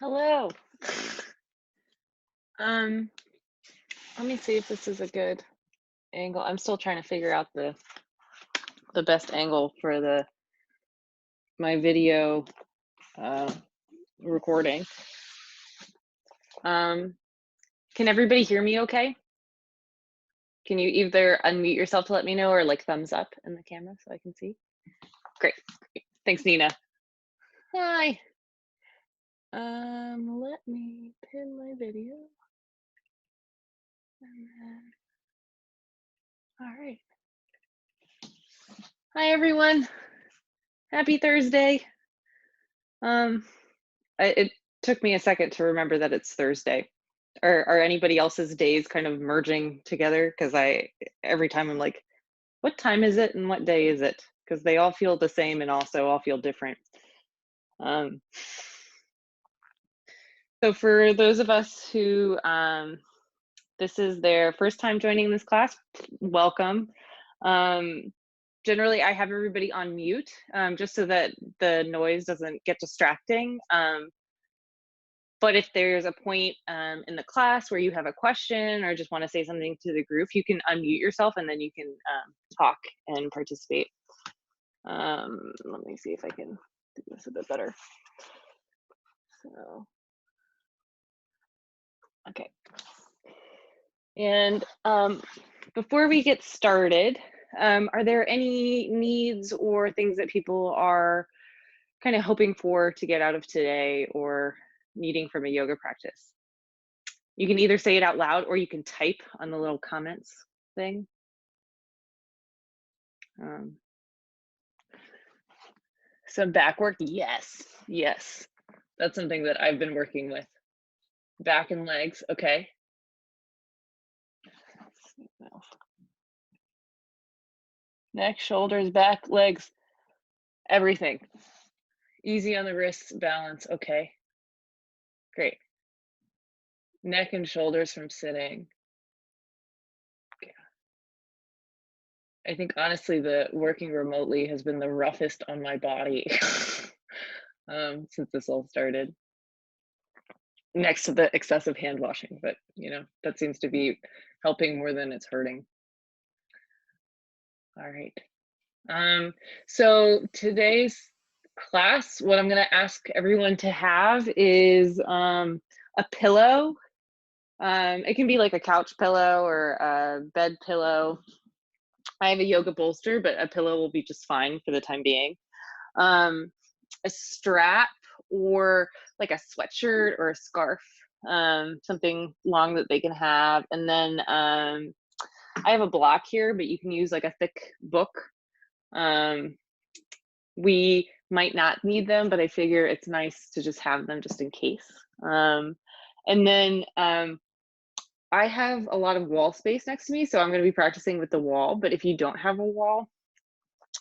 Hello. Um, Let me see if this is a good angle. I'm still trying to figure out the best angle for the my video uh, recording. Um, can everybody hear me okay? Can you either unmute yourself to let me know or like thumbs up in the camera so I can see? Great. Thanks, Nina. Hi. Let me pin my video. And then, all right. Hi, everyone. Happy Thursday. Um, it took me a second to remember that it's Thursday. Are anybody else's days kind of merging together? Because every time I'm like, what time is it and what day is it? Because they all feel the same and also all feel different. Um, so for those of us who this is their first time joining this class, welcome. Generally, I have everybody on mute just so that the noise doesn't get distracting. But if there's a point in the class where you have a question or just want to say something to the group, you can unmute yourself and then you can talk and participate. Let me see if I can do this a bit better. So, okay. And before we get started, are there any needs or things that people are kind of hoping for to get out of today or needing from a yoga practice? You can either say it out loud or you can type on the little comments thing. Um, some back work, yes, yes. That's something that I've been working with. Back and legs, okay. Neck, shoulders, back, legs, everything. Easy on the wrists, balance, okay. Great. Neck and shoulders from sitting. Okay. I think honestly, the working remotely has been the roughest on my body since this all started. Next to the excessive hand washing, but you know, that seems to be helping more than it's hurting. All right. So today's class, what I'm going to ask everyone to have is a pillow. It can be like a couch pillow or a bed pillow. I have a yoga bolster, but a pillow will be just fine for the time being. A strap or like a sweatshirt or a scarf, something long that they can have. And then I have a block here, but you can use like a thick book. We might not need them, but I figure it's nice to just have them just in case. And then I have a lot of wall space next to me, so I'm going to be practicing with the wall. But if you don't have a wall,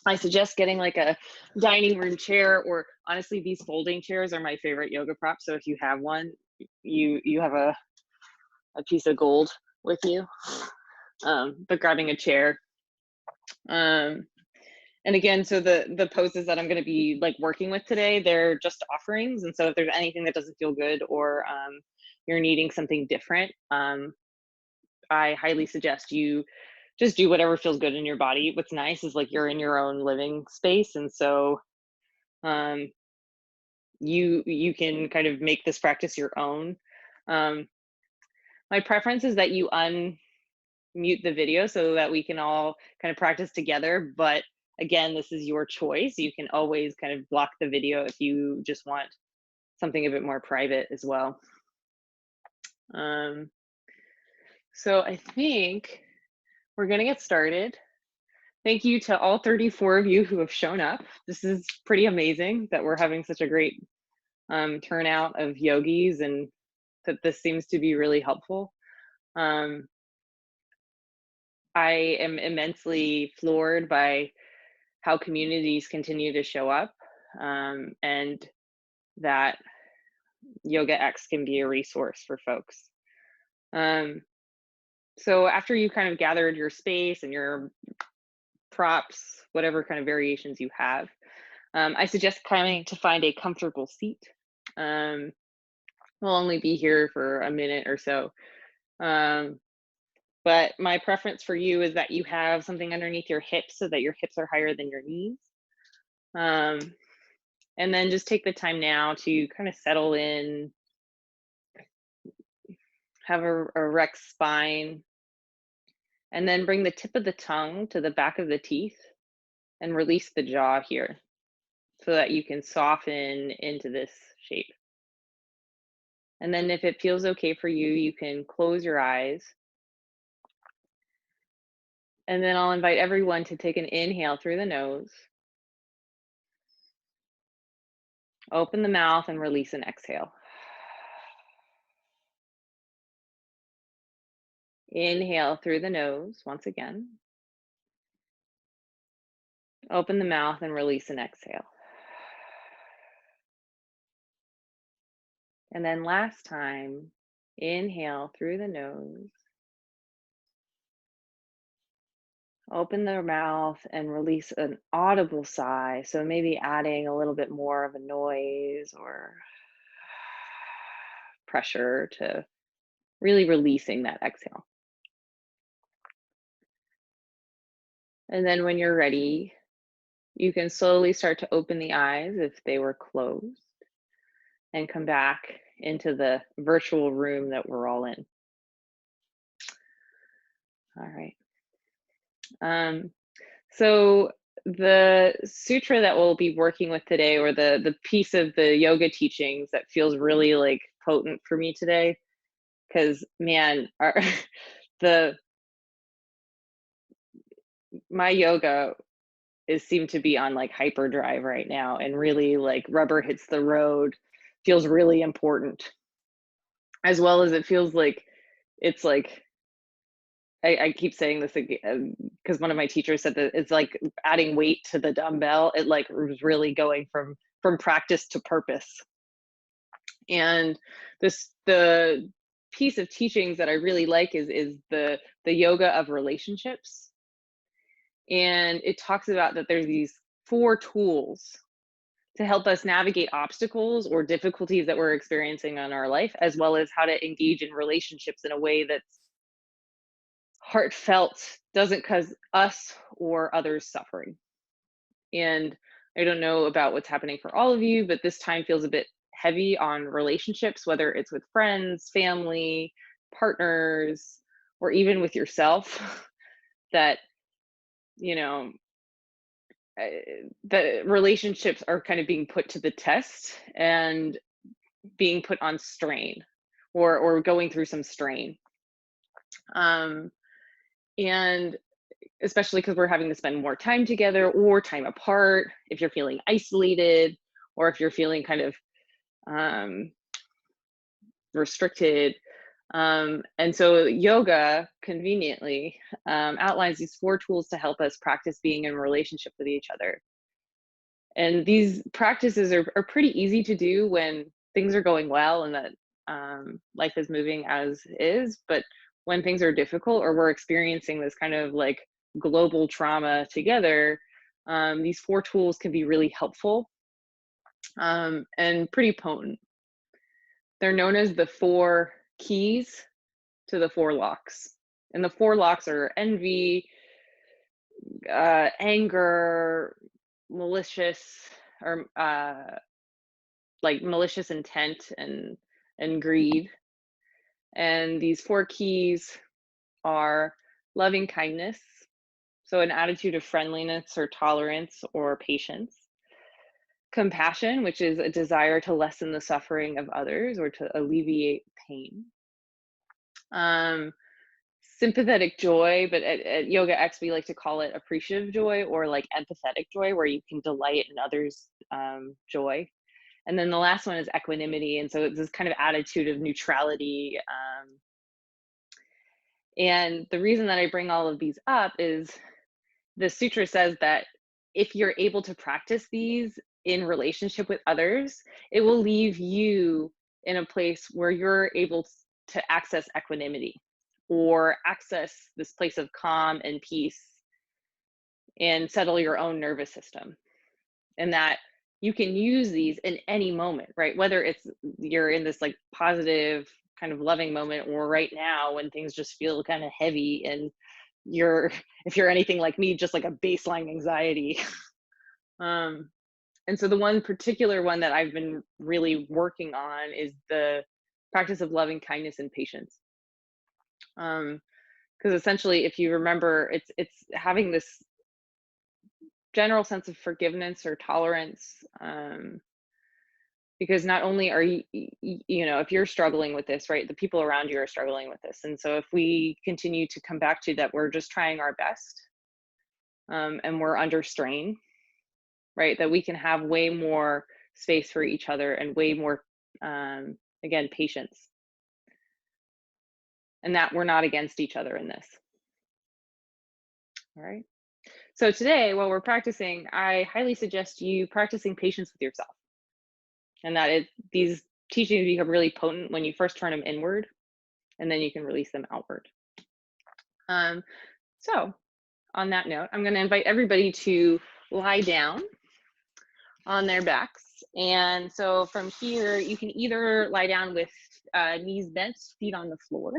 I suggest getting like a dining room chair, or honestly, these folding chairs are my favorite yoga prop. So if you have one, you have a piece of gold with you. But grabbing a chair. And again, so the poses that I'm going to be like working with today, they're just offerings. And so if there's anything that doesn't feel good or you're needing something different, I highly suggest you just do whatever feels good in your body. What's nice is like you're in your own living space, and so um, you can kind of make this practice your own. My preference is that you unmute the video so that we can all kind of practice together. But again, this is your choice. You can always kind of block the video if you just want something a bit more private as well. So I think we're going to get started. Thank you to all 34 of you who have shown up. This is pretty amazing that we're having such a great turnout of yogis and that this seems to be really helpful. I am immensely floored by how communities continue to show up and that YogaX can be a resource for folks. So after you kind of gathered your space and your props, whatever kind of variations you have, I suggest coming to find a comfortable seat. We'll only be here for a minute or so. Um, but my preference for you is that you have something underneath your hips so that your hips are higher than your knees. Um, and then just take the time now to kind of settle in, have a erect spine, and then bring the tip of the tongue to the back of the teeth and release the jaw here so that you can soften into this shape. And then if it feels okay for you, you can close your eyes. And then I'll invite everyone to take an inhale through the nose, open the mouth, and release an exhale. Inhale through the nose once again, open the mouth, and release an exhale. And then last time, inhale through the nose, open their mouth, and release an audible sigh. So maybe adding a little bit more of a noise or pressure to really releasing that exhale. And then when you're ready, you can slowly start to open the eyes if they were closed and come back into the virtual room that we're all in. All right. Um, so the sutra that we'll be working with today, or the piece of the yoga teachings that feels really like potent for me today, because man, our the my yoga is seemed to be on like hyperdrive right now, and really like rubber hits the road feels really important, as well as it feels like it's like I keep saying this again because one of my teachers said that it's like adding weight to the dumbbell. It like was really going from practice to purpose. And the piece of teachings that I really like is the yoga of relationships. And it talks about that there's these four tools to help us navigate obstacles or difficulties that we're experiencing in our life, as well as how to engage in relationships in a way that's heartfelt, doesn't cause us or others suffering. And I don't know about what's happening for all of you, but this time feels a bit heavy on relationships, whether it's with friends, family, partners, or even with yourself. That, you know, the relationships are kind of being put to the test and being put on strain, or going through some strain. Um, and especially because we're having to spend more time together or time apart, if you're feeling isolated or if you're feeling kind of um, restricted. And so yoga conveniently outlines these four tools to help us practice being in relationship with each other. And these practices are pretty easy to do when things are going well and that life is moving as is. But when things are difficult or we're experiencing this kind of like global trauma together, these four tools can be really helpful and pretty potent. They're known as the four keys to the four locks. And the four locks are envy, anger, malicious, or like malicious intent and greed. And these four keys are loving kindness, so an attitude of friendliness or tolerance or patience; compassion, which is a desire to lessen the suffering of others or to alleviate pain; um, sympathetic joy, but at YogaX we like to call it appreciative joy or like empathetic joy, where you can delight in others' joy. And then the last one is equanimity. And so it's this kind of attitude of neutrality. And the reason that I bring all of these up is the sutra says that if you're able to practice these in relationship with others, it will leave you in a place where you're able to access equanimity or access this place of calm and peace and settle your own nervous system. And that you can use these in any moment, right? Whether it's you're in this like positive kind of loving moment, or right now when things just feel kind of heavy and you're, if you're anything like me, just like a baseline anxiety. um and so the one particular one that I've been really working on is the practice of loving kindness and patience. Because essentially, if you remember, it's having this general sense of forgiveness or tolerance. Because not only are you know, if you're struggling with this, right, the people around you are struggling with this, and so if we continue to come back to that, we're just trying our best, and we're under strain, right, that we can have way more space for each other and way more, again, patience, and that we're not against each other in this. All right. So today, while we're practicing, I highly suggest you practicing patience with yourself, and that is, these teachings become really potent when you first turn them inward, and then you can release them outward. Um, so on that note, I'm going to invite everybody to lie down on their backs. And so from here, you can either lie down with knees bent, feet on the floor,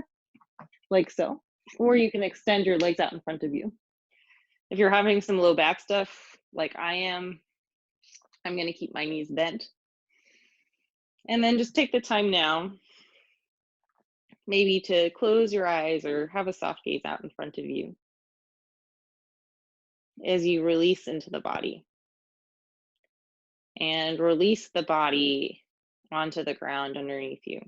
like so, or you can extend your legs out in front of you. If you're having some low back stuff, like I am, I'm going to keep my knees bent. And then just take the time now, maybe to close your eyes or have a soft gaze out in front of you as you release into the body. And release the body onto the ground underneath you.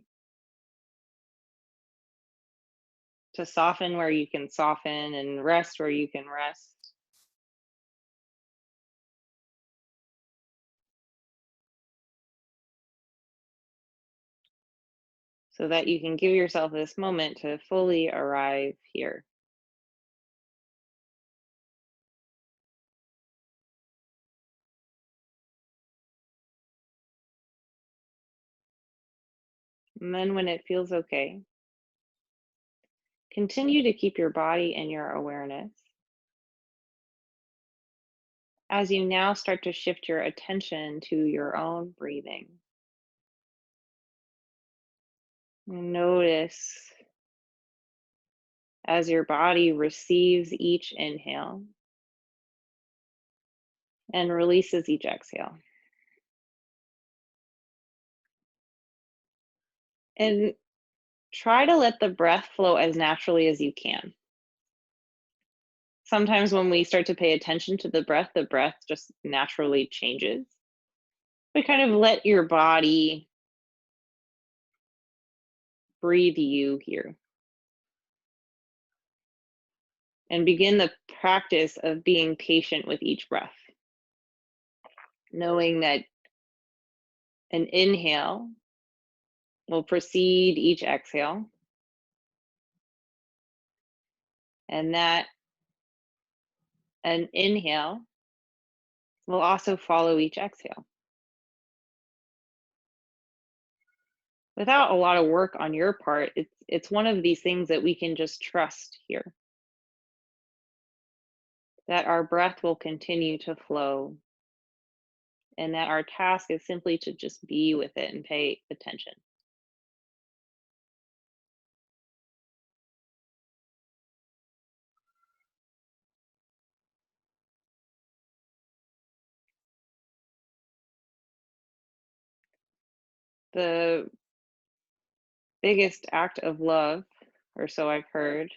To soften where you can soften and rest where you can rest. So that you can give yourself this moment to fully arrive here. And then when it feels okay, continue to keep your body in your awareness as you now start to shift your attention to your own breathing. And notice as your body receives each inhale and releases each exhale. And try to let the breath flow as naturally as you can. Sometimes when we start to pay attention to the breath just naturally changes. But kind of let your body breathe you here. And begin the practice of being patient with each breath. Knowing that an inhale will precede each exhale. And that an inhale will also follow each exhale. Without a lot of work on your part, it's one of these things that we can just trust here. That our breath will continue to flow, and that our task is simply to just be with it and pay attention. The biggest act of love, or so I've heard,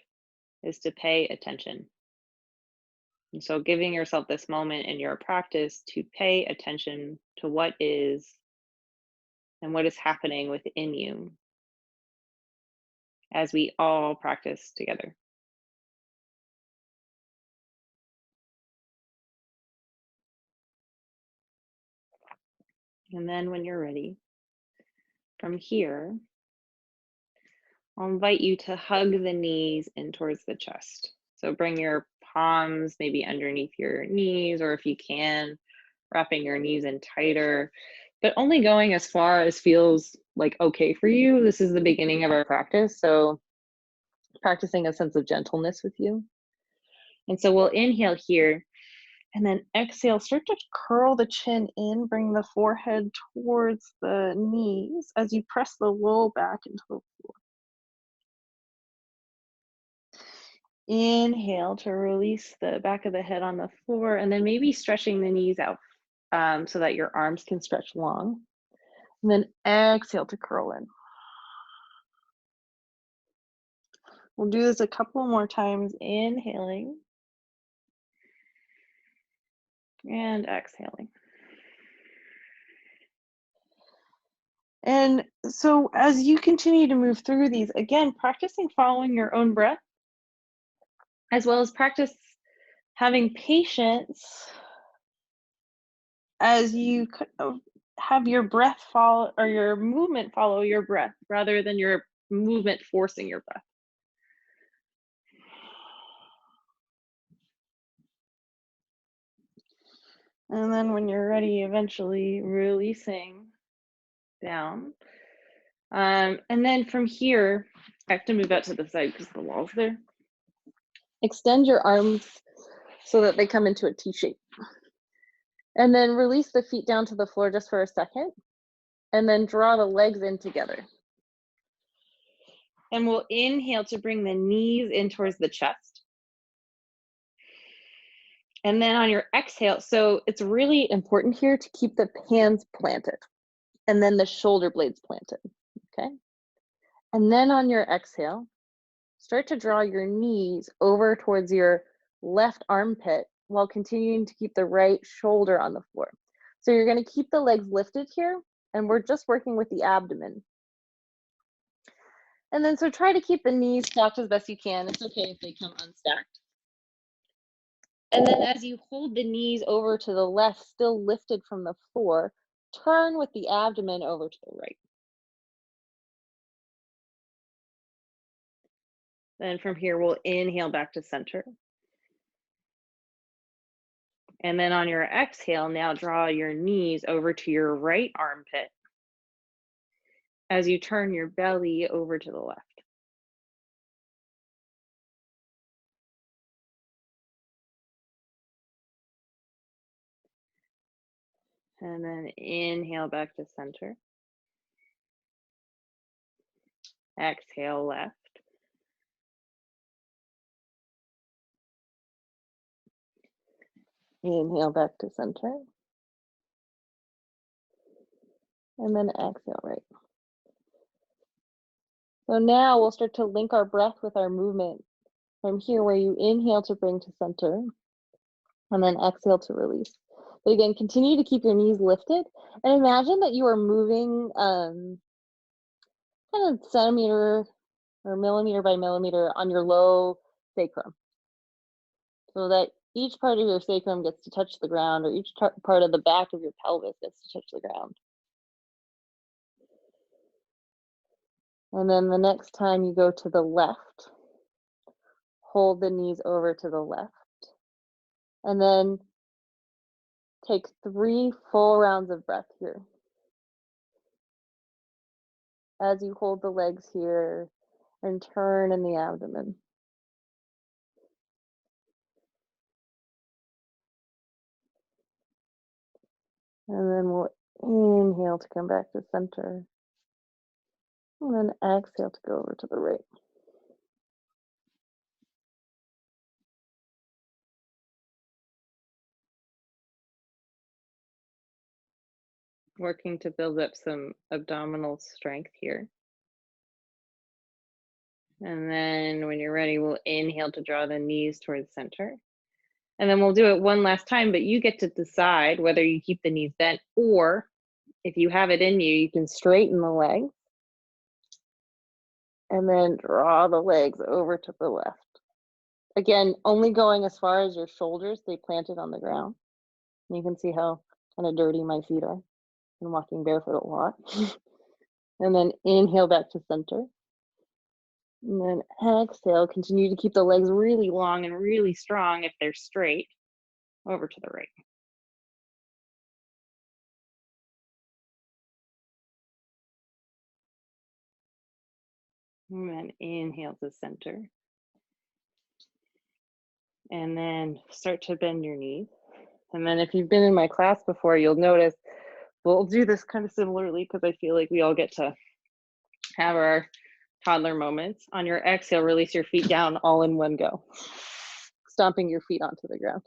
is to pay attention. And so giving yourself this moment in your practice to pay attention to what is and what is happening within you as we all practice together. And then when you're ready, from here, I'll invite you to hug the knees in towards the chest. So bring your palms maybe underneath your knees, or if you can, wrapping your knees in tighter, but only going as far as feels like okay for you. This is the beginning of our practice, so practicing a sense of gentleness with you. And so we'll inhale here, And then exhale, start to curl the chin in, bring the forehead towards the knees as you press the low back into the floor. Inhale to release the back of the head on the floor, and then maybe stretching the knees out so that your arms can stretch long. And then exhale to curl in. We'll do this a couple more times, inhaling and exhaling. And so as you continue to move through these, again, practicing following your own breath, as well as practice having patience as you have your breath follow, or your movement follow your breath, rather than your movement forcing your breath. And then when you're ready, eventually releasing down. And then from here, I have to move out to the side because the wall's there. Extend your arms so that they come into a T shape. And then release the feet down to the floor just for a second. And then draw the legs in together. And we'll inhale to bring the knees in towards the chest. And then on your exhale, so it's really important here to keep the hands planted and then the shoulder blades planted, okay? And then on your exhale, start to draw your knees over towards your left armpit while continuing to keep the right shoulder on the floor. So you're gonna keep the legs lifted here, and we're just working with the abdomen. And then so try to keep the knees stacked as best you can. It's okay if they come unstacked. And then as you hold the knees over to the left, still lifted from the floor, turn with the abdomen over to the right. Then from here, we'll inhale back to center. And then on your exhale, now draw your knees over to your right armpit as you turn your belly over to the left. And then inhale back to center. Exhale left. Inhale back to center. And then exhale right. So now we'll start to link our breath with our movement from here, where you inhale to bring to center and then exhale to release. But again, continue to keep your knees lifted and imagine that you are moving kind of centimeter or millimeter by millimeter on your low sacrum, so that each part of your sacrum gets to touch the ground, or each part of the back of your pelvis gets to touch the ground. And then the next time you go to the left, hold the knees over to the left. And then take 3 full rounds of breath here. As you hold the legs here and turn in the abdomen. And then we'll inhale to come back to center. And then exhale to go over to the right. Working to build up some abdominal strength here. And then when you're ready, we'll inhale to draw the knees towards center. And then we'll do it one last time, but you get to decide whether you keep the knees bent, or if you have it in you, you can straighten the legs and then draw the legs over to the left. Again, only going as far as your shoulders stay planted on the ground. You can see how kind of dirty my feet are. I'm walking barefoot a lot. And then inhale back to center. And then exhale, continue to keep the legs really long and really strong if they're straight, over to the right. And then inhale to center. And then start to bend your knees. And then if you've been in my class before, you'll notice we'll do this kind of similarly because I feel like we all get to have our toddler moments. On your exhale, release your feet down all in one go, stomping your feet onto the ground.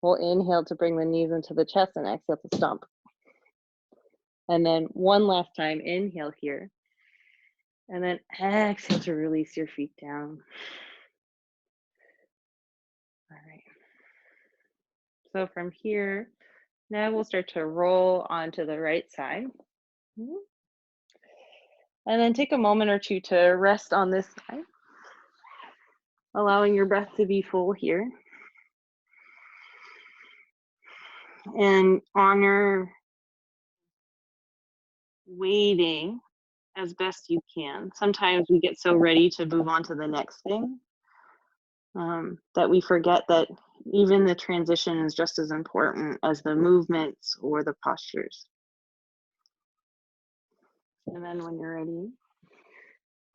We'll inhale to bring the knees into the chest and exhale to stomp. And then one last time, inhale here. And then exhale to release your feet down. All right. So from here, now we'll start to roll onto the right side. And then take a moment or two to rest on this side, allowing your breath to be full here. And honor waiting as best you can. Sometimes we get so ready to move on to the next thing that we forget that even the transition is just as important as the movements or the postures. And then when you're ready,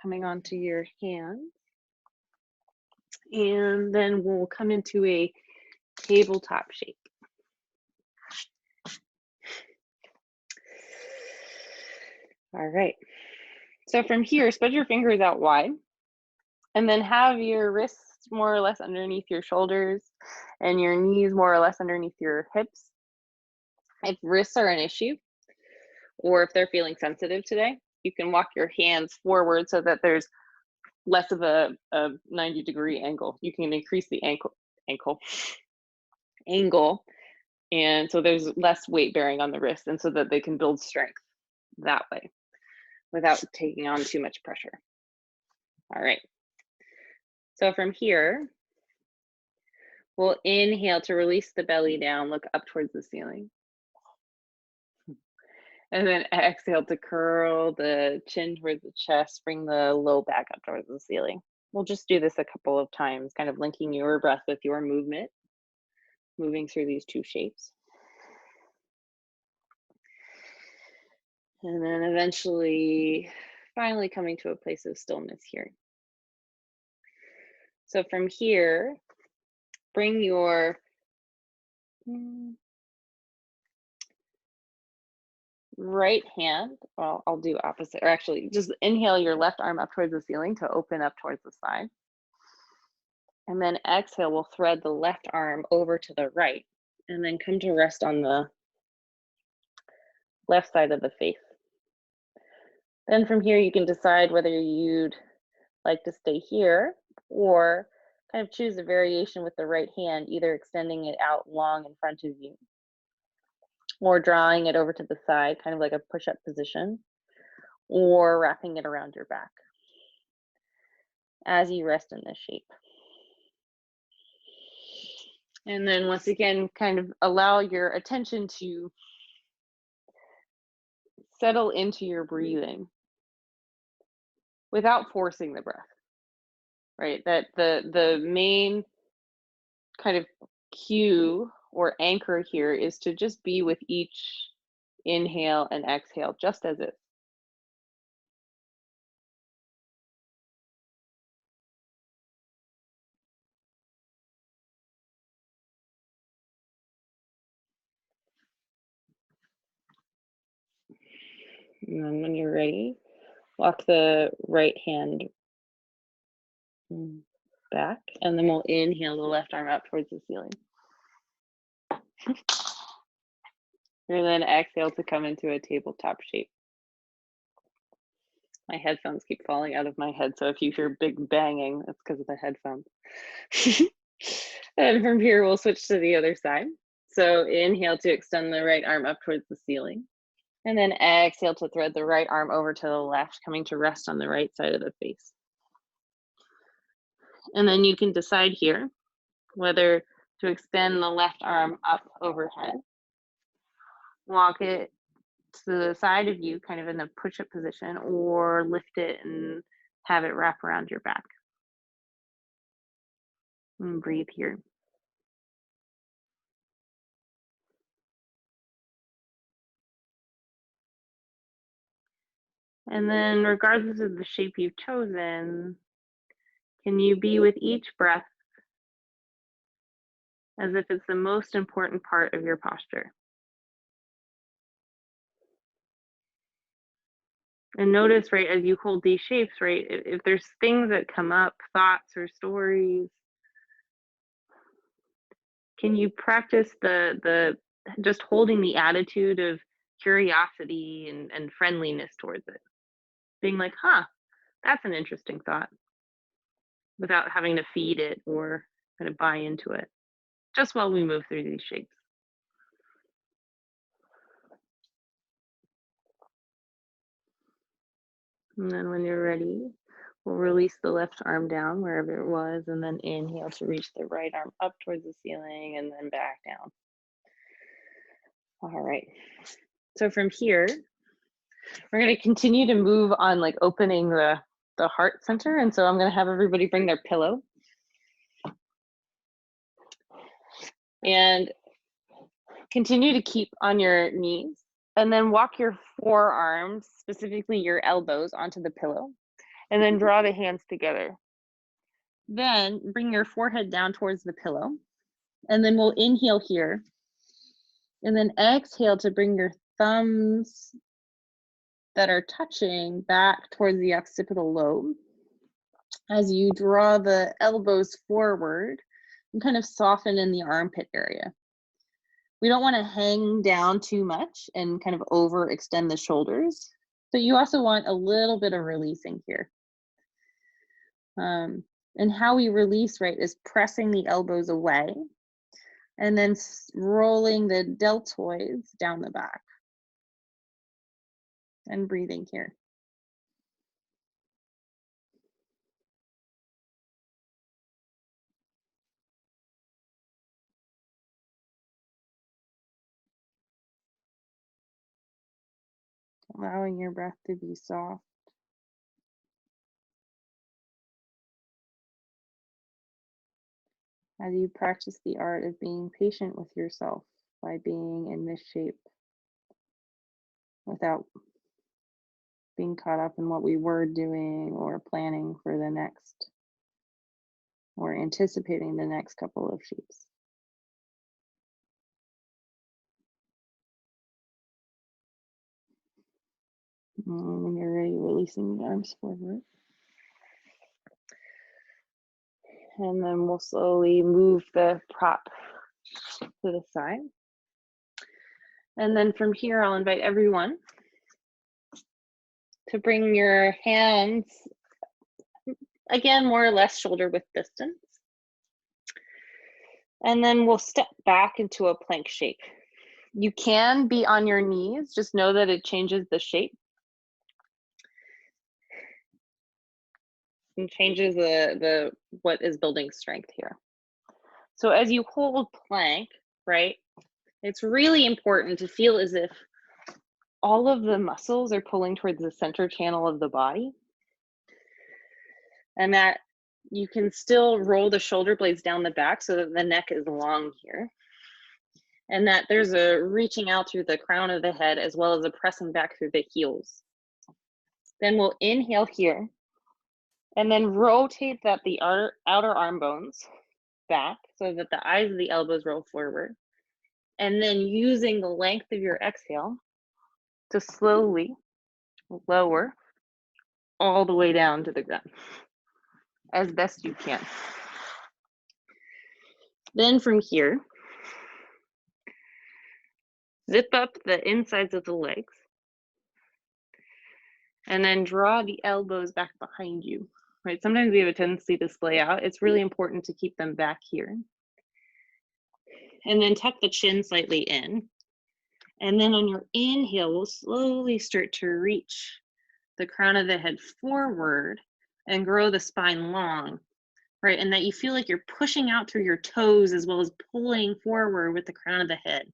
coming onto your hands, and then we'll come into a tabletop shape. All right. So from here, spread your fingers out wide, and then have your wrists more or less underneath your shoulders and your knees more or less underneath your hips. If wrists are an issue, or if they're feeling sensitive today, you can walk your hands forward so that there's less of a 90-degree angle. You can increase the angle, and so there's less weight bearing on the wrist, and so that they can build strength that way without taking on too much pressure. All right. So from here, we'll inhale to release the belly down, look up towards the ceiling. And then exhale to curl the chin towards the chest, bring the low back up towards the ceiling. We'll just do this a couple of times, kind of linking your breath with your movement, moving through these two shapes. And then eventually, finally coming to a place of stillness here. So from here, bring your right hand, well, I'll do opposite, or actually just inhale your left arm up towards the ceiling to open up towards the side. And then exhale, we'll thread the left arm over to the right and then come to rest on the left side of the face. Then from here, you can decide whether you'd like to stay here or kind of choose a variation with the right hand, either extending it out long in front of you or drawing it over to the side, kind of like a push-up position, or wrapping it around your back as you rest in this shape. And then once again, kind of allow your attention to settle into your breathing without forcing the breath, right? That the main kind of cue or anchor here is to just be with each inhale and exhale, just as is. And then when you're ready, walk the right hand back, and then we'll inhale the left arm up towards the ceiling. And then exhale to come into a tabletop shape. My headphones keep falling out of my head, so if you hear big banging, that's because of the headphones. And from here, we'll switch to the other side. So inhale to extend the right arm up towards the ceiling. And then exhale to thread the right arm over to the left, coming to rest on the right side of the face. And then you can decide here whether to extend the left arm up overhead, walk it to the side of you, kind of in a push-up position, or lift it and have it wrap around your back. And breathe here. And then regardless of the shape you've chosen, can you be with each breath as if it's the most important part of your posture. And notice, right, as you hold these shapes, right, if there's things that come up, thoughts or stories, can you practice the just holding the attitude of curiosity and friendliness towards it? Being like, huh, that's an interesting thought, without having to feed it or kind of buy into it, just while we move through these shapes. And then when you're ready, we'll release the left arm down wherever it was, and then inhale to reach the right arm up towards the ceiling and then back down. All right. So from here, we're going to continue to move on, like opening the heart center. And so I'm going to have everybody bring their pillow. And continue to keep on your knees. And then walk your forearms, specifically your elbows, onto the pillow. And then draw the hands together. Then bring your forehead down towards the pillow. And then we'll inhale here. And then exhale to bring your thumbs that are touching back towards the occipital lobe. As you draw the elbows forward and kind of soften in the armpit area. We don't want to hang down too much and kind of overextend the shoulders, but you also want a little bit of releasing here. And how we release, right, is pressing the elbows away and then rolling the deltoids down the back and breathing here. Allowing your breath to be soft. As you practice the art of being patient with yourself by being in this shape without being caught up in what we were doing or planning for the next or anticipating the next couple of shapes. And when you're ready, releasing the arms forward. And then we'll slowly move the prop to the side. And then from here, I'll invite everyone to bring your hands, again, more or less shoulder width distance. And then we'll step back into a plank shape. You can be on your knees, just know that it changes the shape. And changes the what is building strength here. So as you hold plank, right, it's really important to feel as if all of the muscles are pulling towards the center channel of the body, and that you can still roll the shoulder blades down the back so that the neck is long here, and that there's a reaching out through the crown of the head as well as a pressing back through the heels. Then we'll inhale here, and then rotate the outer arm bones back so that the eyes of the elbows roll forward. And then using the length of your exhale to slowly lower all the way down to the ground as best you can. Then from here, zip up the insides of the legs and then draw the elbows back behind you, right? Sometimes we have a tendency to splay out. It's really important to keep them back here. And then tuck the chin slightly in. And then on your inhale, we'll slowly start to reach the crown of the head forward and grow the spine long, right? And that you feel like you're pushing out through your toes as well as pulling forward with the crown of the head.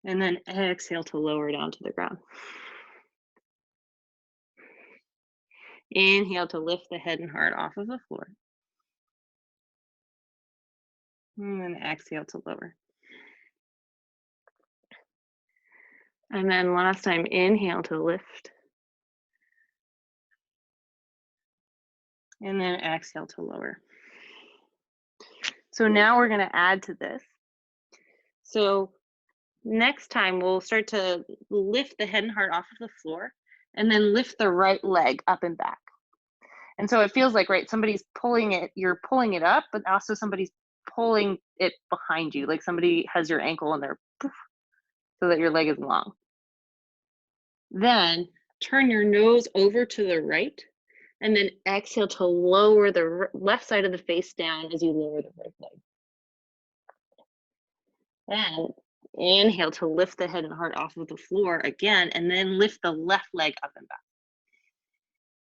And then exhale to lower down to the ground. Inhale to lift the head and heart off of the floor. And then exhale to lower. And then last time, inhale to lift. And then exhale to lower. So now we're going to add to this. So next time we'll start to lift the head and heart off of the floor and then lift the right leg up and back. And so it feels like, right, somebody's pulling it, you're pulling it up, but also somebody's pulling it behind you, like somebody has your ankle and they're poof, so that your leg is long. Then turn your nose over to the right and then exhale to lower the left side of the face down as you lower the right leg. Then inhale to lift the head and heart off of the floor again, and then lift the left leg up and back.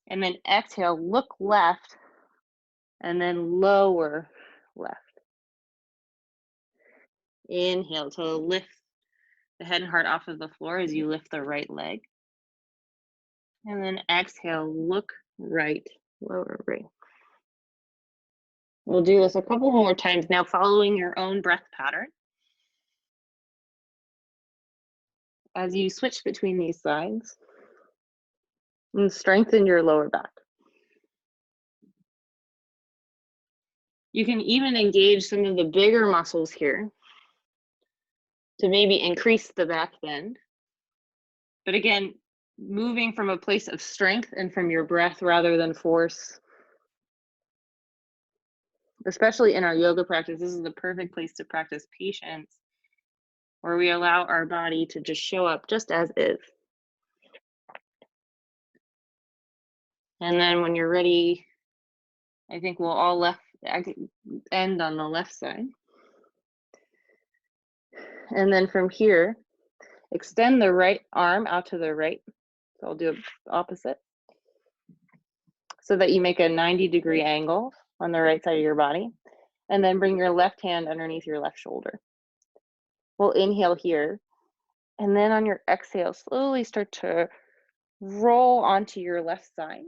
And then exhale, look left, and then lower left. Inhale to lift the head and heart off of the floor as you lift the right leg. And then exhale, look right, lower right. We'll do this a couple more times now, following your own breath pattern. As you switch between these sides, and strengthen your lower back. You can even engage some of the bigger muscles here to maybe increase the back bend. But again, moving from a place of strength and from your breath rather than force. Especially in our yoga practice, this is the perfect place to practice patience, where we allow our body to just show up just as is. And then when you're ready, I think we'll all end on the left side. And then from here, extend the right arm out to the right. So I'll do the opposite. So that you make a 90-degree angle on the right side of your body. And then bring your left hand underneath your left shoulder. We'll inhale here. And then on your exhale, slowly start to roll onto your left side.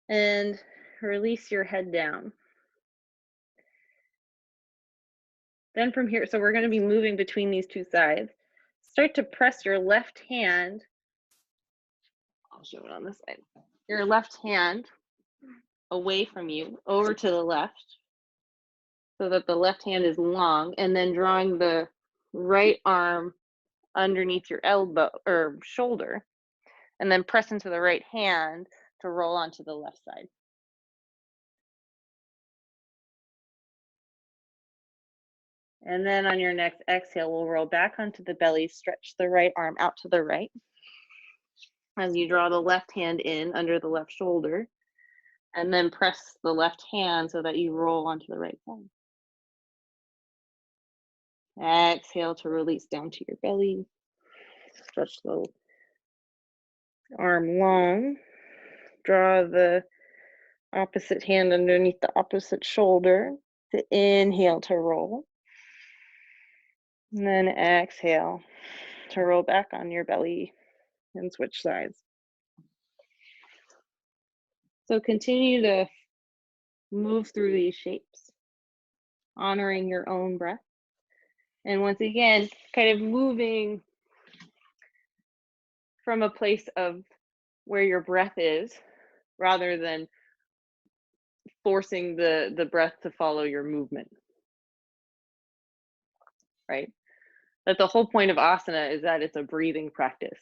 And release your head down. Then from here, so we're going to be moving between these two sides. Start to press your left hand. I'll show it on this side. Your left hand away from you, over to the left, so that the left hand is long, and then drawing the right arm underneath your elbow or shoulder, and then press into the right hand to roll onto the left side. And then on your next exhale, we'll roll back onto the belly, stretch the right arm out to the right as you draw the left hand in under the left shoulder, and then press the left hand so that you roll onto the right side. Exhale to release down to your belly. Stretch the arm long. Draw the opposite hand underneath the opposite shoulder to inhale to roll. And then exhale to roll back on your belly and switch sides. So continue to move through these shapes, honoring your own breath. And once again, kind of moving from a place of where your breath is, rather than forcing the breath to follow your movement, right? That the whole point of asana is that it's a breathing practice.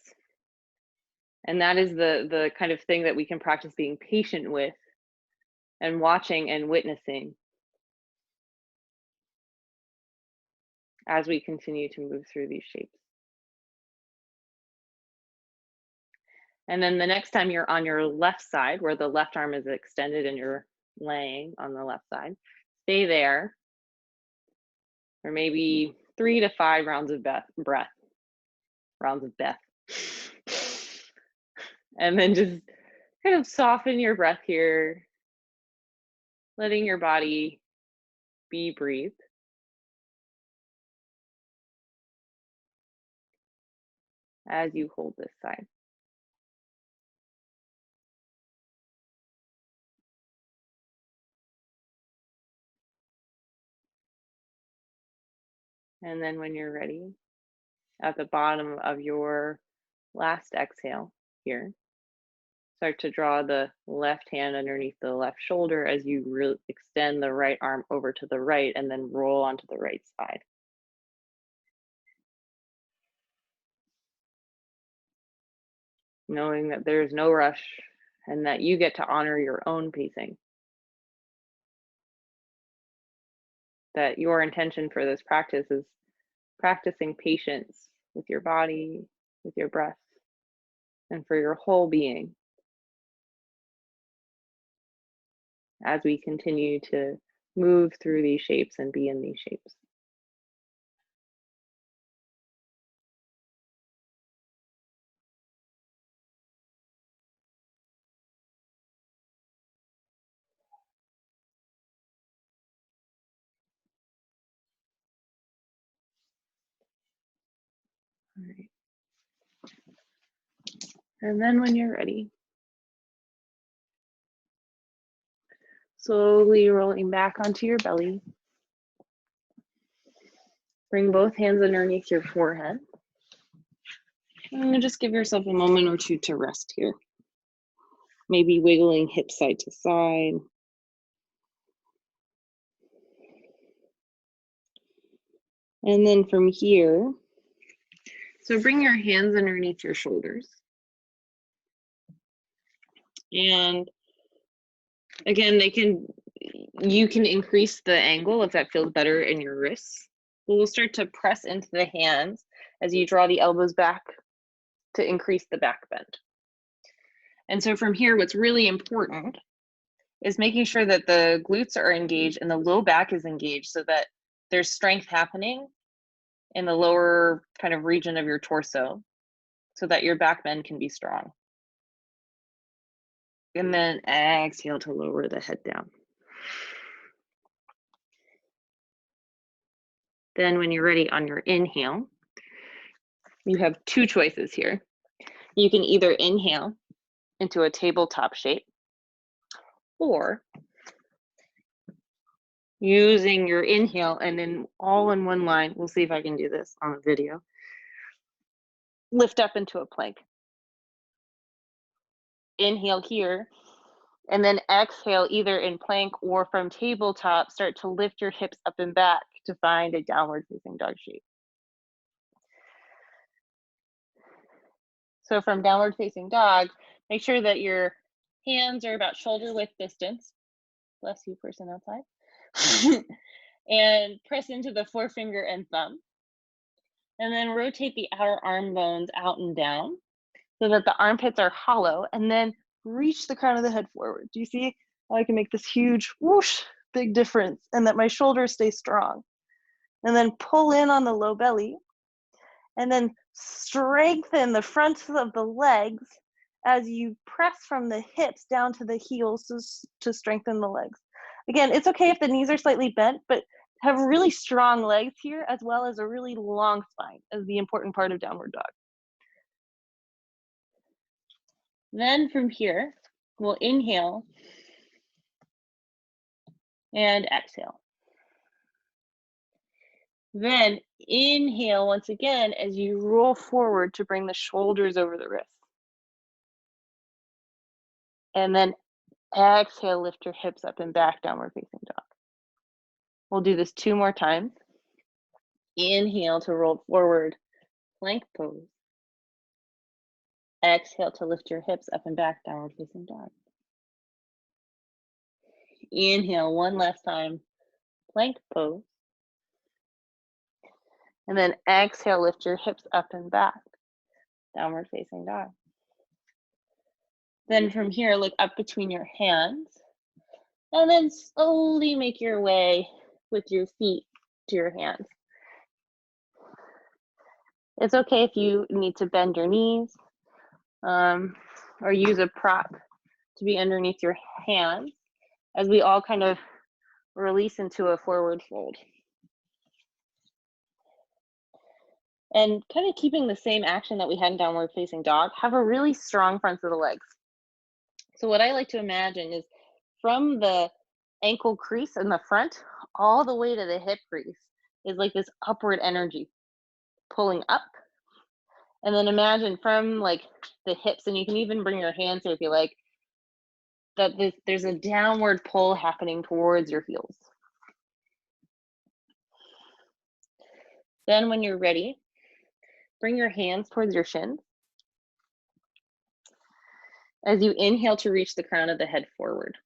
And that is the kind of thing that we can practice being patient with and watching and witnessing as we continue to move through these shapes. And then the next time you're on your left side, where the left arm is extended and you're laying on the left side, stay there for maybe 3 to 5 rounds of breath. And then just kind of soften your breath here, letting your body be breathed. As you hold this side. And then when you're ready, at the bottom of your last exhale here, Start to draw the left hand underneath the left shoulder as you extend the right arm over to the right and then roll onto the right side. Knowing that there's no rush and that you get to honor your own pacing. That your intention for this practice is practicing patience with your body, with your breath, and for your whole being as we continue to move through these shapes and be in these shapes. All right. And then when you're ready, slowly rolling back onto your belly. Bring both hands underneath your forehead. And just give yourself a moment or two to rest here. Maybe wiggling hips side to side. And then from here, so bring your hands underneath your shoulders. And again, you can increase the angle if that feels better in your wrists. We'll start to press into the hands as you draw the elbows back to increase the back bend. And so from here, what's really important is making sure that the glutes are engaged and the low back is engaged so that there's strength happening in the lower kind of region of your torso so that your back bend can be strong. And then exhale to lower the head down. Then when you're ready on your inhale, you have two choices here. You can either inhale into a tabletop shape, or using your inhale and then all in one line, we'll see if I can do this on the video, lift up into a plank. Inhale here, and then exhale either in plank or from tabletop, start to lift your hips up and back to find a downward facing dog shape. So from downward facing dog, make sure that your hands are about shoulder width distance. Bless you, person outside. And press into the forefinger and thumb. And then rotate the outer arm bones out and down so that the armpits are hollow, and then reach the crown of the head forward. Do you see how I can make this huge whoosh, big difference, and that my shoulders stay strong? And then pull in on the low belly, and then strengthen the fronts of the legs as you press from the hips down to the heels to strengthen the legs. Again, it's okay if the knees are slightly bent, but have really strong legs here as well as a really long spine is the important part of downward dog. Then from here, we'll inhale and exhale. Then inhale once again as you roll forward to bring the shoulders over the wrists. And then exhale, lift your hips up and back, downward facing dog. We'll do this 2 more times. Inhale to roll forward, plank pose. Exhale to lift your hips up and back, downward facing dog. Inhale one last time, plank pose. And then exhale, lift your hips up and back, downward facing dog. Then from here, look up between your hands, and then slowly make your way with your feet to your hands. It's okay if you need to bend your knees or use a prop to be underneath your hands as we all kind of release into a forward fold. And kind of keeping the same action that we had in downward facing dog, have a really strong front of the legs. So what I like to imagine is from the ankle crease in the front all the way to the hip crease is like this upward energy pulling up And then imagine from like the hips, and you can even bring your hands here if you like, that there's a downward pull happening towards your heels. Then when you're ready, bring your hands towards your shins. As you inhale to reach the crown of the head forward.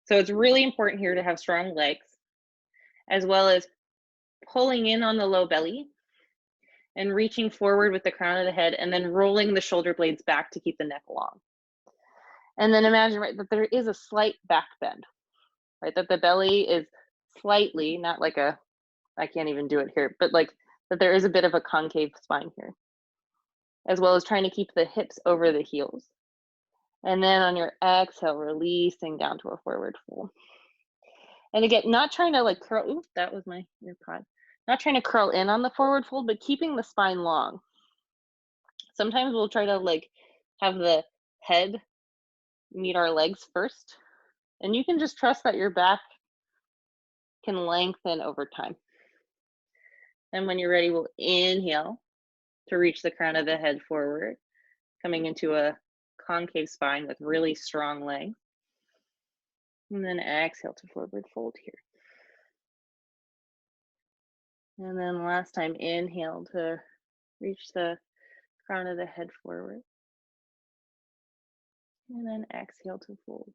So it's really important here to have strong legs, as well as pulling in on the low belly and reaching forward with the crown of the head, and then rolling the shoulder blades back to keep the neck long. And then imagine, right, that there is a slight back bend, right? That the belly is slightly, not like a, I can't even do it here, but like that there is a bit of a concave spine here, as well as trying to keep the hips over the heels. And then on your exhale, releasing down to a forward fold. And again, not trying to like curl, ooh, that was my earpod. Not trying to curl in on the forward fold, but keeping the spine long. Sometimes we'll try to like have the head meet our legs first. And you can just trust that your back can lengthen over time. And when you're ready, we'll inhale to reach the crown of the head forward, coming into a concave spine with really strong legs. And then exhale to forward fold here. And then last time, inhale to reach the crown of the head forward. And then exhale to fold.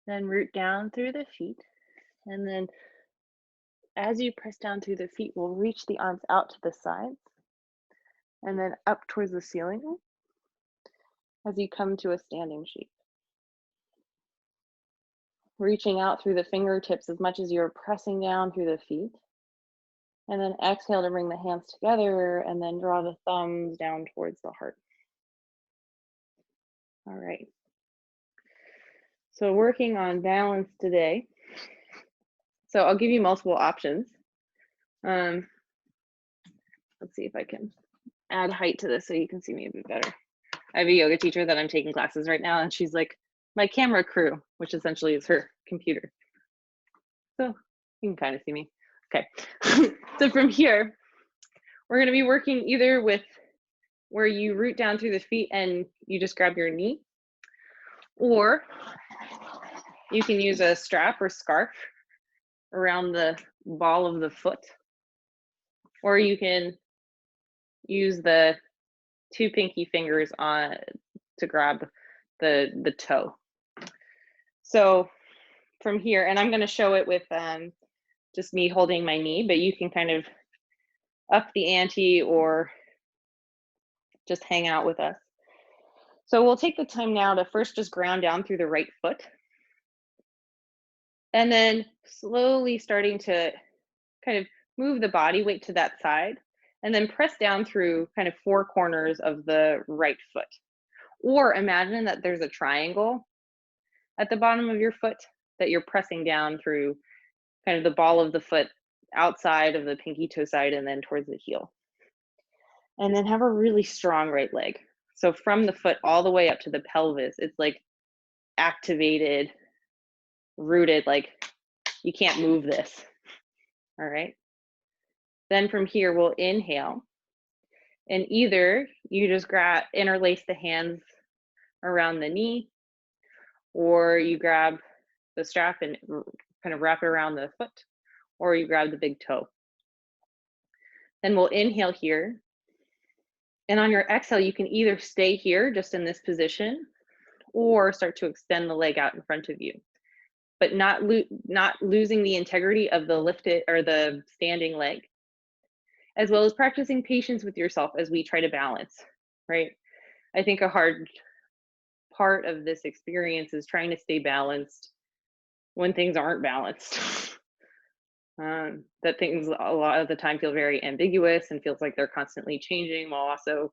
Then root down through the feet. And then as you press down through the feet, we'll reach the arms out to the sides and then up towards the ceiling as you come to a standing shape. Reaching out through the fingertips as much as you're pressing down through the feet. And then exhale to bring the hands together and then draw the thumbs down towards the heart. All right. So working on balance today. So I'll give you multiple options. Let's see if I can add height to this so you can see me a bit better. I have a yoga teacher that I'm taking classes right now, and she's like my camera crew, which essentially is her computer. So you can kind of see me. Okay. So from here, we're going to be working either with where you root down through the feet and you just grab your knee, or you can use a strap or scarf around the ball of the foot, or you can use the two pinky fingers on to grab the toe. So from here, and I'm going to show it with just me holding my knee, but you can kind of up the ante or just hang out with us. So we'll take the time now to first just ground down through the right foot, and then slowly starting to kind of move the body weight to that side, and then press down through kind of four corners of the right foot. Or imagine that there's a triangle at the bottom of your foot that you're pressing down through kind of the ball of the foot outside of the pinky toe side and then towards the heel. And then have a really strong right leg. So from the foot all the way up to the pelvis, it's like activated, rooted, like you can't move this. All right. Then from here, we'll inhale. And either you just interlace the hands around the knee, or you grab the strap and kind of wrap it around the foot, or you grab the big toe. Then we'll inhale here. And on your exhale, you can either stay here just in this position or start to extend the leg out in front of you, but not losing the integrity of the lifted or the standing leg, as well as practicing patience with yourself as we try to balance, right? I think a hard part of this experience is trying to stay balanced when things aren't balanced. That things a lot of the time feel very ambiguous and feels like they're constantly changing while also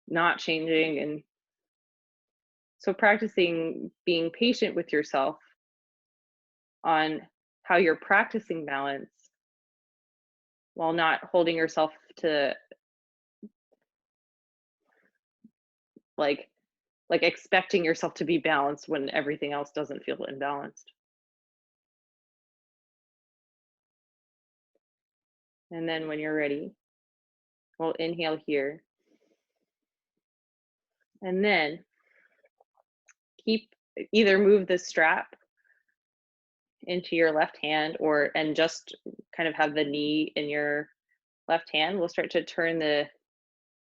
not changing. And so practicing being patient with yourself on how you're practicing balance while not holding yourself to like expecting yourself to be balanced when everything else doesn't feel imbalanced. And then when you're ready, We'll inhale here. And then either move the strap into your left hand and just kind of have the knee in your left hand. We'll start to turn the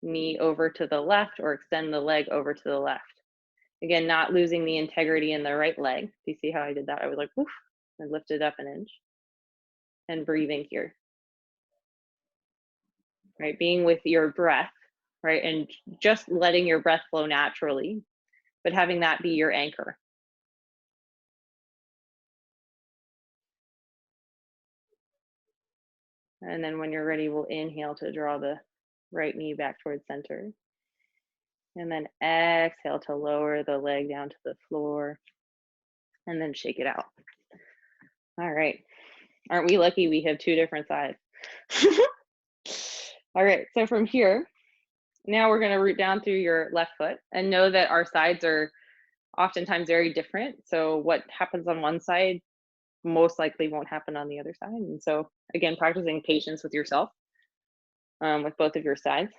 knee over to the left or extend the leg over to the left. Again, not losing the integrity in the right leg. Do you see how I did that? I was like, woof, and lifted up an inch. And breathing here, right? Being with your breath, right? And just letting your breath flow naturally, but having that be your anchor. And then when you're ready, we'll inhale to draw the right knee back towards center. And then exhale to lower the leg down to the floor and then shake it out. All right. Aren't we lucky we have two different sides? All right, so from here, now we're going to root down through your left foot and know that our sides are oftentimes very different. So what happens on one side most likely won't happen on the other side. And so again, practicing patience with yourself with both of your sides.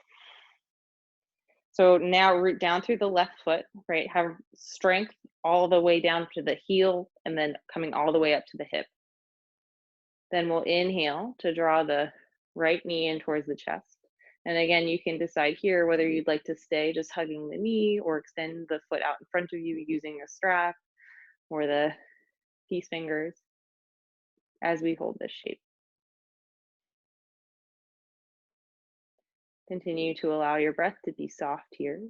So now root down through the left foot, right? Have strength all the way down to the heel and then coming all the way up to the hip. Then we'll inhale to draw the right knee in towards the chest. And again, you can decide here whether you'd like to stay just hugging the knee or extend the foot out in front of you using a strap or the peace fingers as we hold this shape. Continue to allow your breath to be soft here,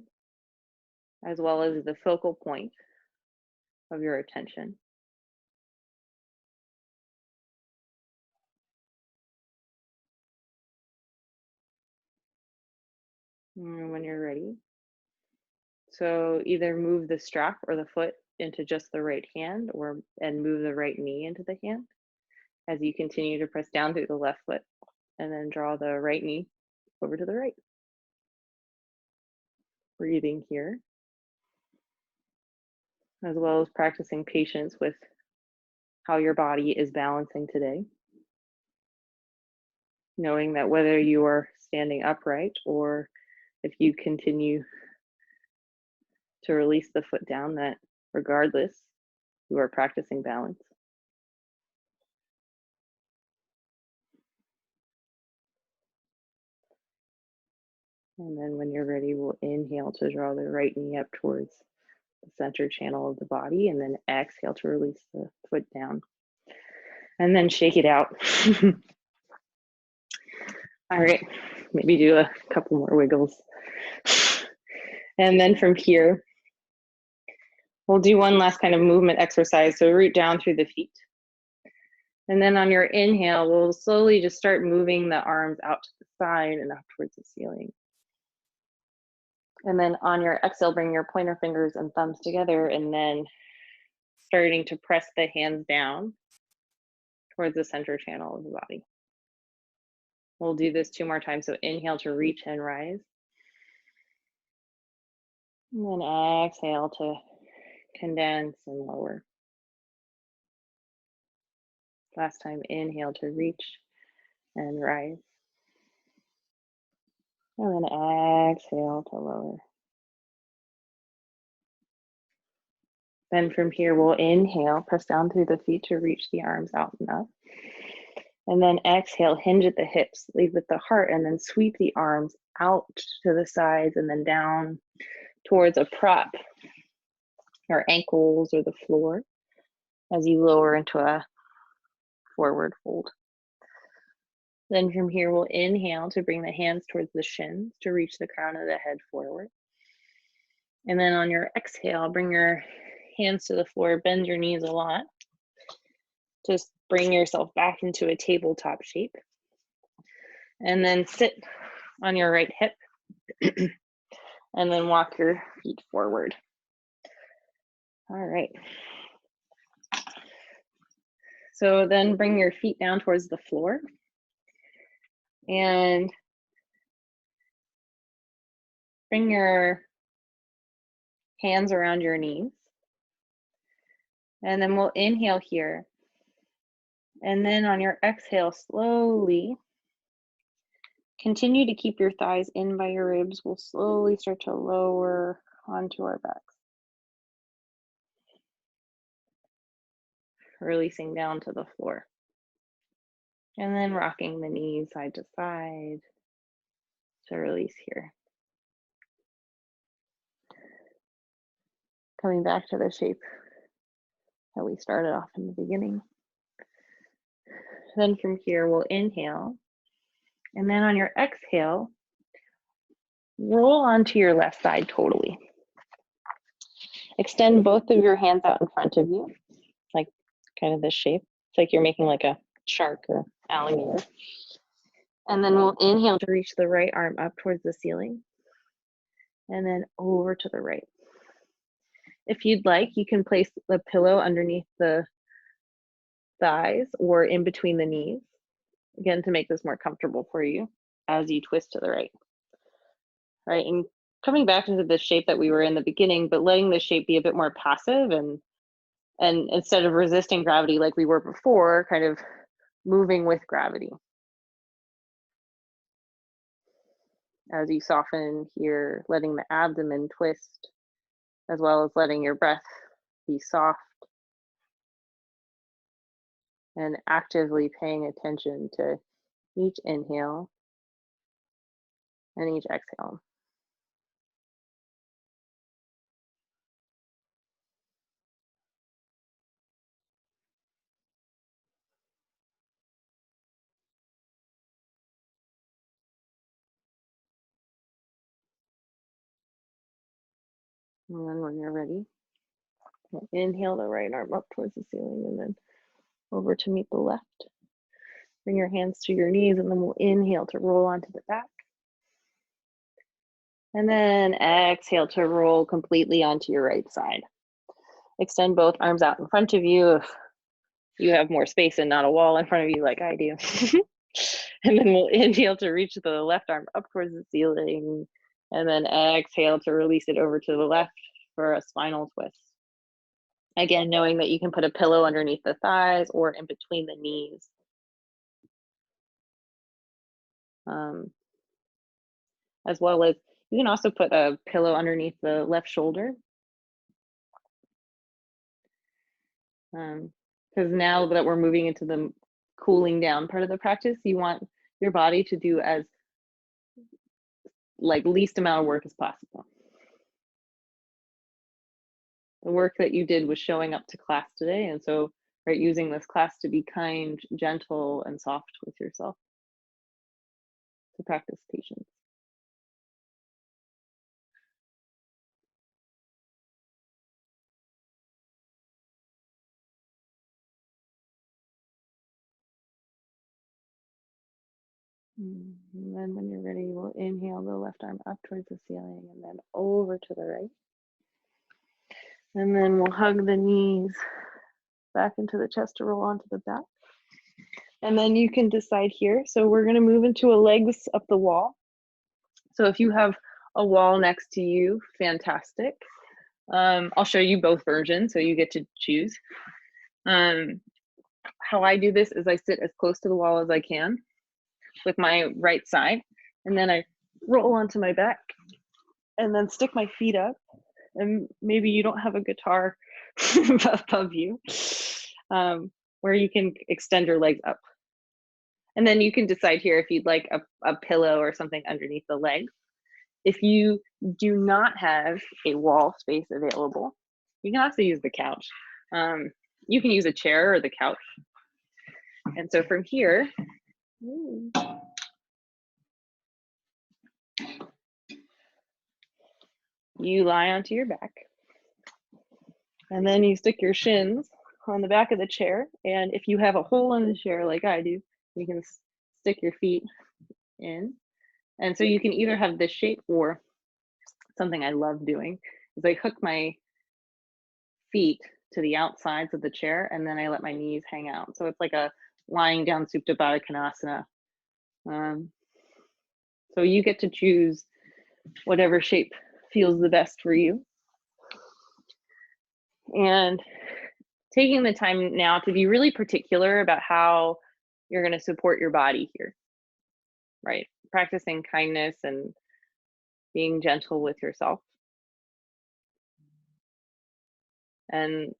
as well as the focal point of your attention. And when you're ready, so either move the strap or the foot into just the right hand and move the right knee into the hand as you continue to press down through the left foot and then draw the right knee over to the right. Breathing here, as well as practicing patience with how your body is balancing today. Knowing that whether you are standing upright or if you continue to release the foot down, that regardless, you are practicing balance. And then when you're ready, we'll inhale to draw the right knee up towards the center channel of the body, and then exhale to release the foot down. And then shake it out. All right, maybe do a couple more wiggles. And then from here, we'll do one last kind of movement exercise. So root down through the feet. And then on your inhale, we'll slowly just start moving the arms out to the side and up towards the ceiling. And then on your exhale, bring your pointer fingers and thumbs together and then starting to press the hands down towards the center channel of the body. We'll do this 2 more times. So inhale to reach and rise. And then exhale to condense and lower. Last time, inhale to reach and rise. And then exhale to lower. Then from here, we'll inhale, press down through the feet to reach the arms out and up. And then exhale, hinge at the hips, lead with the heart, and then sweep the arms out to the sides and then down towards a prop or ankles or the floor as you lower into a forward fold. Then from here, we'll inhale to bring the hands towards the shins to reach the crown of the head forward. And then on your exhale, bring your hands to the floor, bend your knees a lot. Just bring yourself back into a tabletop shape. And then sit on your right hip. And then walk your feet forward. All right. So then bring your feet down towards the floor. And bring your hands around your knees. And then we'll inhale here. And then on your exhale, slowly Continue to keep your thighs in by your ribs. We'll slowly start to lower onto our backs, releasing down to the floor. And then rocking the knees side to side to release here. Coming back to the shape that we started off in the beginning. Then from here, we'll inhale. And then on your exhale, roll onto your left side totally. Extend both of your hands out in front of you, like kind of this shape. It's like you're making like a shark or alligator. And then we'll inhale to reach the right arm up towards the ceiling. And then over to the right. If you'd like, you can place the pillow underneath the thighs or in between the knees, again, to make this more comfortable for you as you twist to the right. All right, and coming back into the shape that we were in the beginning, but letting the shape be a bit more passive and instead of resisting gravity like we were before, kind of moving with gravity. As you soften here, letting the abdomen twist, as well as letting your breath be soft and actively paying attention to each inhale and each exhale. And then when you're ready, inhale the right arm up towards the ceiling and then over to meet the left. Bring your hands to your knees and then we'll inhale to roll onto the back. And then exhale to roll completely onto your right side. Extend both arms out in front of you if you have more space and not a wall in front of you like I do. And then we'll inhale to reach the left arm up towards the ceiling. And then exhale to release it over to the left for a spinal twist. Again, knowing that you can put a pillow underneath the thighs or in between the knees. As well as you can also put a pillow underneath the left shoulder. Because now that we're moving into the cooling down part of the practice, you want your body to do as least amount of work as possible. The work that you did was showing up to class today, and so using this class to be kind, gentle, and soft with yourself, to practice patience. And then when you're ready, we'll inhale the left arm up towards the ceiling and then over to the right. And then we'll hug the knees back into the chest to roll onto the back. And then you can decide here. So we're going to move into a legs up the wall. So if you have a wall next to you, fantastic. I'll show you both versions so you get to choose. How I do this is I sit as close to the wall as I can with my right side, and then I roll onto my back and then stick my feet up. And maybe you don't have a guitar above you, where you can extend your legs up. And then you can decide here if you'd like a pillow or something underneath the legs. If you do not have a wall space available, you can also use the couch. You can use a chair or the couch. And so from here, you lie onto your back. And then you stick your shins on the back of the chair. And if you have a hole in the chair like I do, you can stick your feet in. And so you can either have this shape, or something I love doing is I hook my feet to the outsides of the chair and then I let my knees hang out. So it's like a lying down Supta Baddha Konasana. So you get to choose whatever shape feels the best for you. And taking the time now to be really particular about how you're going to support your body here, right? practicing kindness and being gentle with yourself and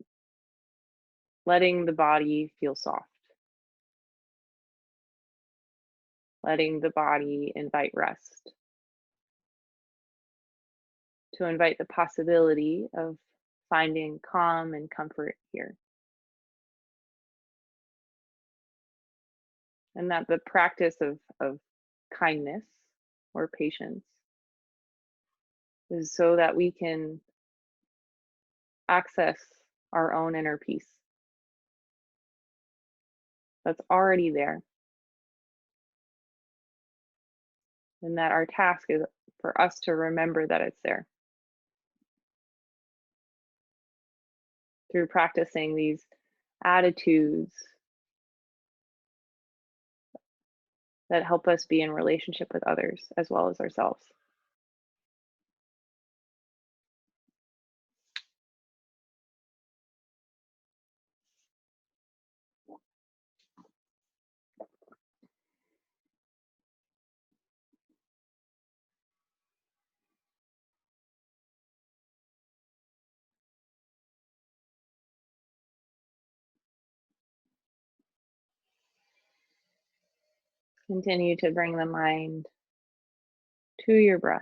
letting the body feel soft, letting the body invite rest, to invite the possibility of finding calm and comfort here. And that the practice of kindness or patience is so that we can access our own inner peace that's already there, and that our task is for us to remember that it's there through practicing these attitudes that help us be in relationship with others as well as ourselves. Continue to bring the mind to your breath.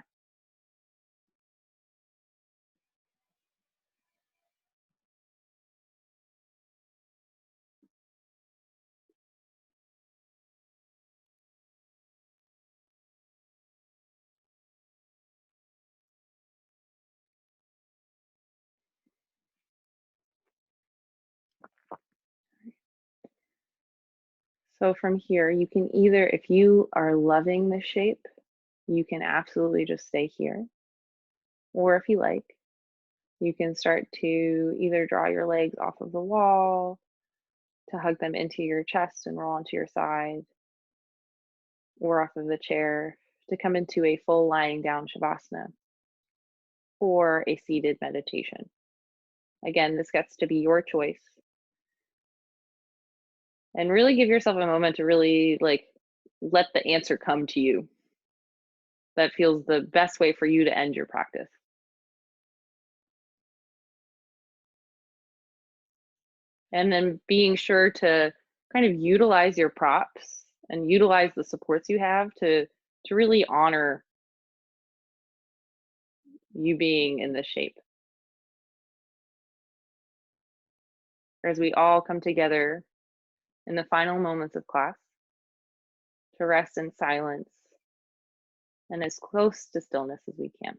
So from here, you can either, if you are loving the shape, you can absolutely just stay here. Or if you like, you can start to either draw your legs off of the wall, to hug them into your chest and roll onto your side, or off of the chair to come into a full lying down shavasana or a seated meditation. Again, this gets to be your choice. And really give yourself a moment to really let the answer come to you that feels the best way for you to end your practice. And then being sure to kind of utilize your props and utilize the supports you have to really honor you being in this shape. As we all come together in the final moments of class to rest in silence and as close to stillness as we can.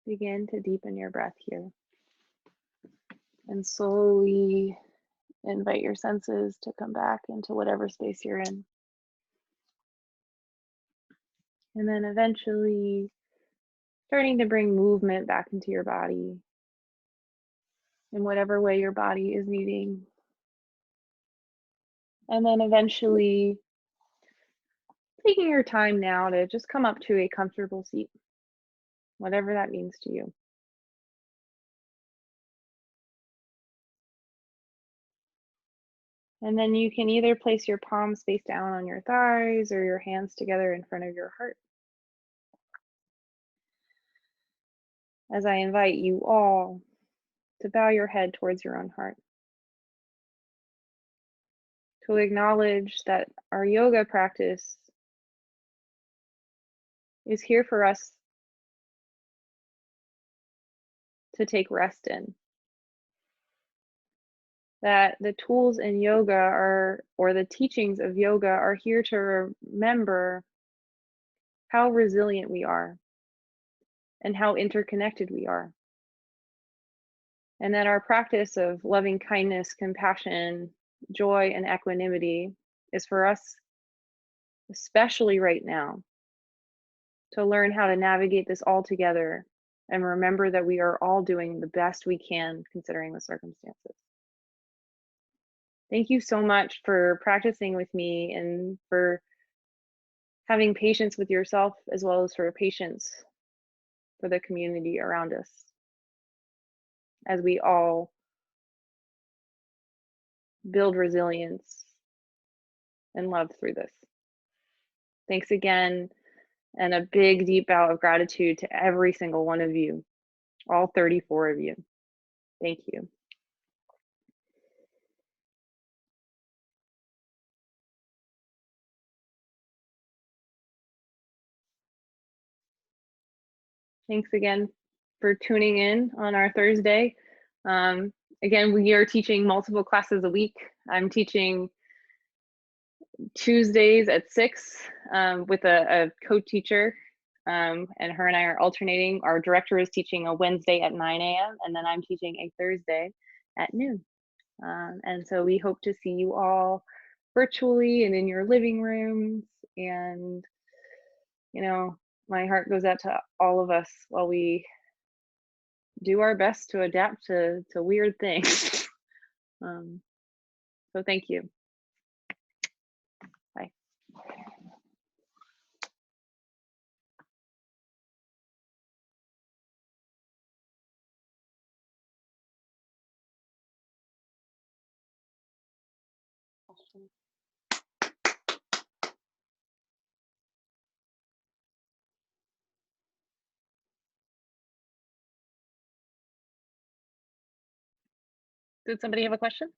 Begin to deepen your breath here and slowly invite your senses to come back into whatever space you're in. And then eventually starting to bring movement back into your body in whatever way your body is needing. And then eventually taking your time now to just come up to a comfortable seat, whatever that means to you. And then you can either place your palms face down on your thighs or your hands together in front of your heart. As I invite you all to bow your head towards your own heart, to acknowledge that our yoga practice is here for us to take rest in. That the tools in yoga are, or the teachings of yoga are here to remember how resilient we are and how interconnected we are. And that our practice of loving kindness, compassion, joy, and equanimity is for us, especially right now, to learn how to navigate this all together and remember that we are all doing the best we can considering the circumstances. Thank you so much for practicing with me and for having patience with yourself as well as for patience for the community around us as we all build resilience and love through this. Thanks again, and a big deep bow of gratitude to every single one of you, all 34 of you. Thank you. Thanks again for tuning in on our Thursday. Again, we are teaching multiple classes a week. I'm teaching Tuesdays at 6 with a co-teacher, and her and I are alternating. Our director is teaching a Wednesday at 9 a.m. and then I'm teaching a Thursday at noon. And so we hope to see you all virtually and in your living rooms. And, you know, my heart goes out to all of us while we do our best to adapt to weird things. So thank you. Bye. Did somebody have a question?